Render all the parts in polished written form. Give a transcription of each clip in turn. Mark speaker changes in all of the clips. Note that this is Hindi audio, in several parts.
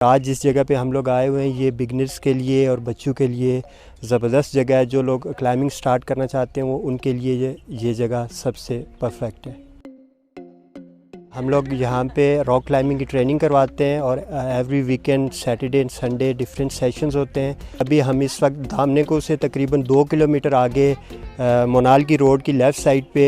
Speaker 1: आज जिस जगह पे हम लोग आए हुए हैं ये बिगनर्स के लिए और बच्चों के लिए ज़बरदस्त जगह है। जो लोग क्लाइंबिंग स्टार्ट करना चाहते हैं वो उनके लिए ये जगह सबसे परफेक्ट है। हम लोग यहाँ पे रॉक क्लाइंबिंग की ट्रेनिंग करवाते हैं और every weekend Saturday and Sunday different sessions होते हैं। अभी हम इस वक्त धामनेको से तकरीबन 2 किलोमीटर आगे मोनाल की रोड की लेफ़्ट साइड पे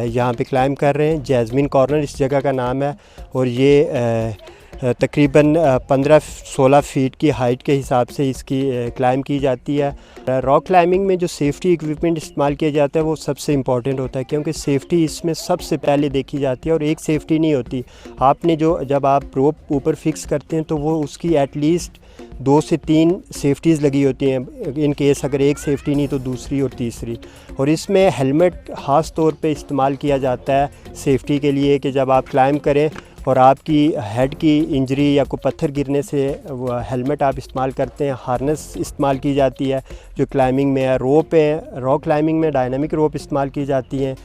Speaker 1: यहाँ पे क्लाइंब कर रहे हैं। जैस्मिन कॉर्नर इस जगह का नाम है और ये तकरीबन 15-16 फीट की हाइट के हिसाब से इसकी क्लाइंब की जाती है। रॉक क्लाइंबिंग में जो सेफ्टी इक्विपमेंट इस्तेमाल किया जाता है वो सबसे इम्पॉर्टेंट होता है, क्योंकि सेफ्टी इसमें सबसे पहले देखी जाती है। और एक सेफ्टी नहीं होती, आपने जब आप रोप ऊपर फिक्स करते हैं तो वो उसकी एटलीस्ट 2 से 3 सेफ्टीज़ लगी होती हैं। इन केस अगर एक सेफ्टी नहीं तो दूसरी और तीसरी। और इसमें हेलमेट ख़ास तौर पे इस्तेमाल किया जाता है सेफ्टी के लिए कि जब आप क्लाइंब करें और आपकी हेड की इंजरी या कोई पत्थर गिरने से वो हेलमेट आप इस्तेमाल करते हैं। हार्नेस इस्तेमाल की जाती है जो क्लाइंबिंग में है। रोप है, रॉक क्लाइंबिंग में डायनामिक रोप इस्तेमाल की जाती हैं।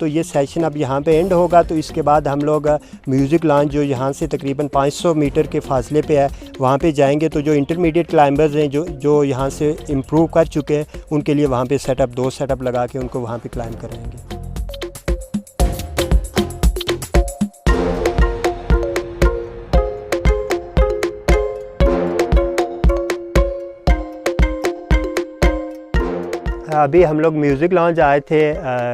Speaker 1: तो ये सेशन अब यहाँ पे एंड होगा, तो इसके बाद हम लोग म्यूज़िक लॉन्च जो यहाँ से तकरीबन 500 मीटर के फासले पे है वहाँ पे जाएंगे। तो जो इंटरमीडिएट क्लाइंबर्स हैं जो यहाँ से इम्प्रूव कर चुके हैं उनके लिए वहाँ पे 2 सेटअप लगा के उनको वहाँ पे क्लाइंब कराएंगे। अभी हम लोग म्यूज़िक लॉन्च आए थे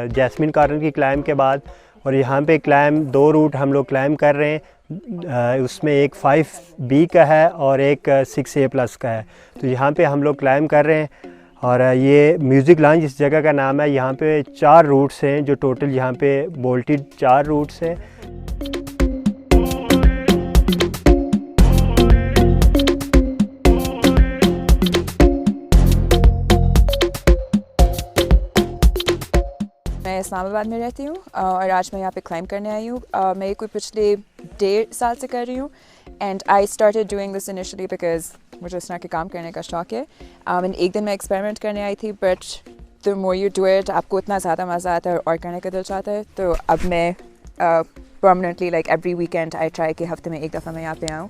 Speaker 1: जैस्मिन कॉर्नर की क्लाइंब के बाद, और यहाँ पे क्लाइंब 2 रूट हम लोग क्लाइंब कर रहे हैं। उसमें एक 5B का है और एक 6A+ का है। तो यहाँ पे हम लोग क्लाइंब कर रहे हैं और ये म्यूज़िक लॉन्च इस जगह का नाम है। यहाँ पे 4 रूट्स हैं जो टोटल यहाँ पे बोल्टेड 4 रूट्स हैं।
Speaker 2: मैं इस्लामाबाद में रहती हूँ और आज मैं यहाँ पे क्लाइंब करने आई हूँ। मैं ये कोई पिछले 1.5 साल से कर रही हूँ and I started doing this initially because मुझे इस तरह के काम करने का शौक़ है। एक दिन मैं एक्सपेरिमेंट करने आई थी, but the more you do it आपको इतना ज़्यादा मज़ा आता है और करने का दिल चाहता है। तो अब मैं permanently like every weekend I try कि हफ्ते में एक दफ़ा मैं यहाँ पे आऊँ।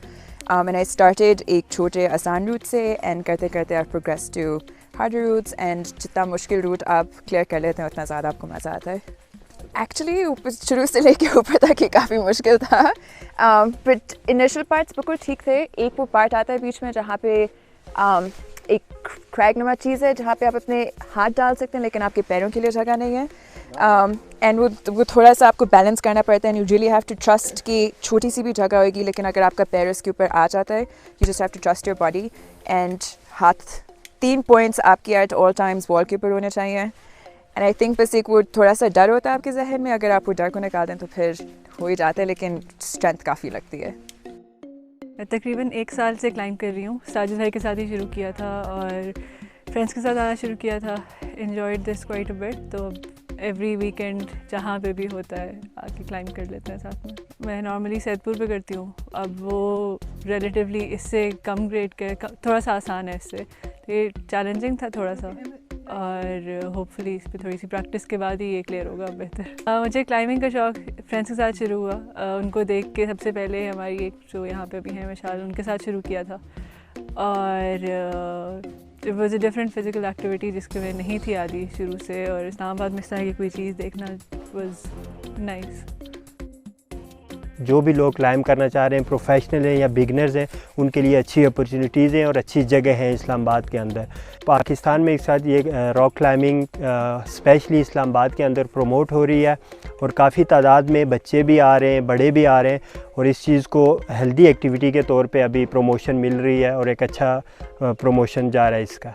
Speaker 2: एंड आई स्टार्टेड एक छोटे आसान रूट से एंड करते करते I progress to harder routes and जितना मुश्किल रूट आप क्लियर कर लेते हैं उतना ज़्यादा आपको मज़ा आता है। एक्चुअली शुरू से लेके ऊपर तक ये काफ़ी मुश्किल था, बट इनिशियल पार्ट्स बिल्कुल ठीक थे। एक वो पार्ट आता है बीच में जहाँ पे एक क्रैग नुमा चीज़ है जहाँ पे आप अपने हाथ डाल सकते हैं लेकिन आपके पैरों के लिए जगह नहीं है। एंड वो थोड़ा सा आपको बैलेंस करना पड़ता है। You really have to trust कि छोटी सी भी जगह होगी लेकिन अगर आपका पैर उसके ऊपर आ जाता है you just have to trust your body. And हाथ 3 पॉइंट्स आपके एट ऑल टाइम्स वॉल के ऊपर होने चाहिए। एंड आई थिंक बस एक वो थोड़ा सा डर होता है आपके जहन में, अगर आप वो डर को निकाल दें तो फिर हो ही जाता है, लेकिन स्ट्रेंथ काफ़ी लगती है।
Speaker 3: मैं तकरीबन 1 साल से क्लाइंब कर रही हूँ। साजिद भाई के साथ ही शुरू किया था और फ्रेंड्स के साथ आना शुरू किया था। Enjoyed this quite a bit. तो एवरी वीकेंड जहाँ पे भी होता है आके क्लाइंब कर लेते हैं साथ में। मैं नॉर्मली सैदपुर पे करती हूँ, अब वो रिलेटिवली इससे कम ग्रेड के थोड़ा सा आसान है इससे। ये चैलेंजिंग था थोड़ा सा और होपफुली इस पर थोड़ी सी प्रैक्टिस के बाद ही ये क्लियर होगा बेहतर। मुझे क्लाइंबिंग का शौक़ फ्रेंड्स के साथ शुरू हुआ। उनको देख के सबसे पहले हमारी एक जो यहाँ पे भी है मिशाल, उनके साथ शुरू किया था और it was a different physical activity जिसके में नहीं थी आदि शुरू से, और इस्लामाबाद में इस तरह की कोई चीज़ देखना वाज नाइस।
Speaker 1: जो भी लोग क्लाइंब करना चाह रहे हैं, प्रोफेशनल हैं या बिगनर्स हैं, उनके लिए अच्छी अपॉर्चुनिटीज़ हैं और अच्छी जगह हैं इस्लामाबाद के अंदर। पाकिस्तान में एक साथ ये रॉक क्लाइंबिंग स्पेशली इस्लामाबाद के अंदर प्रमोट हो रही है और काफ़ी तादाद में बच्चे भी आ रहे हैं, बड़े भी आ रहे हैं और इस चीज़ को हेल्दी एक्टिविटी के तौर पे अभी प्रमोशन मिल रही है और एक अच्छा प्रमोशन जा रहा है इसका।